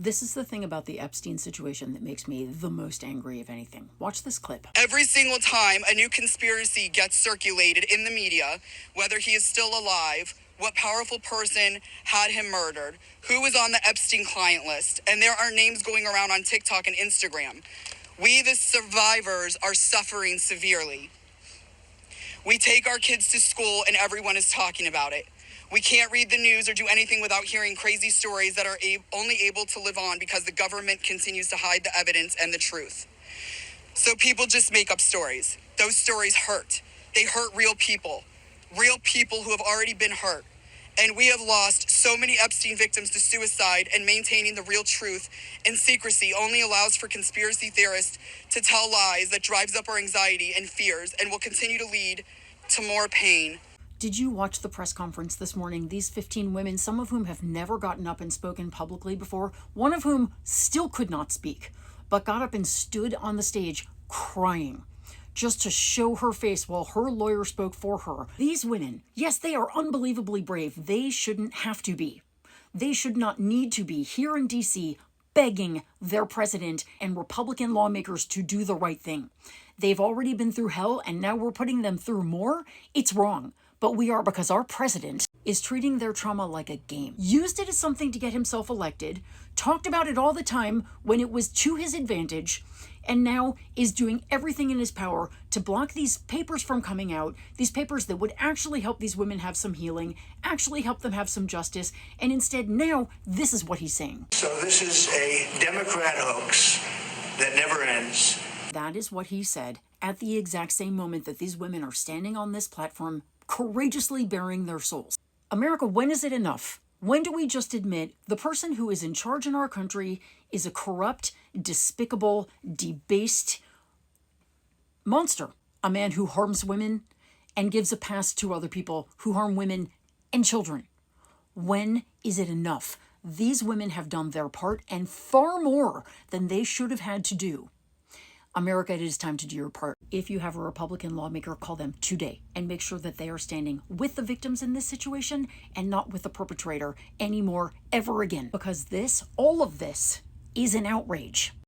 This is the thing about the Epstein situation that makes me the most angry of anything. Watch this clip. Every single time a new conspiracy gets circulated in the media, whether he is still alive, what powerful person had him murdered, who was on the Epstein client list, and there are names going around on TikTok and Instagram. We, the survivors, are suffering severely. We take our kids to school and everyone is talking about it. We can't read the news or do anything without hearing crazy stories that are only able to live on because the government continues to hide the evidence and the truth. So people just make up stories. Those stories hurt. They hurt real people who have already been hurt. And we have lost so many Epstein victims to suicide, and maintaining the real truth in secrecy only allows for conspiracy theorists to tell lies that drives up our anxiety and fears and will continue to lead to more pain. Did you watch the press conference this morning? These 15 women, some of whom have never gotten up and spoken publicly before, one of whom still could not speak, but got up and stood on the stage crying just to show her face while her lawyer spoke for her. These women, yes, they are unbelievably brave. They shouldn't have to be. They should not need to be here in DC begging their president and Republican lawmakers to do the right thing. They've already been through hell, and now we're putting them through more. It's wrong. But we are, because our president is treating their trauma like a game. Used it as something to get himself elected, talked about it all the time when it was to his advantage, and now is doing everything in his power to block these papers from coming out, these papers that would actually help these women have some healing, actually help them have some justice, and instead now, this is what he's saying. So this is a Democrat hoax that never ends. That is what he said at the exact same moment that these women are standing on this platform courageously bearing their souls. America, when is it enough? When do we just admit the person who is in charge in our country is a corrupt, despicable, debased monster? A man who harms women and gives a pass to other people who harm women and children. When is it enough? These women have done their part and far more than they should have had to do. America, it is time to do your part. If you have a Republican lawmaker, call them today and make sure that they are standing with the victims in this situation and not with the perpetrator anymore, ever again. Because this, all of this, is an outrage.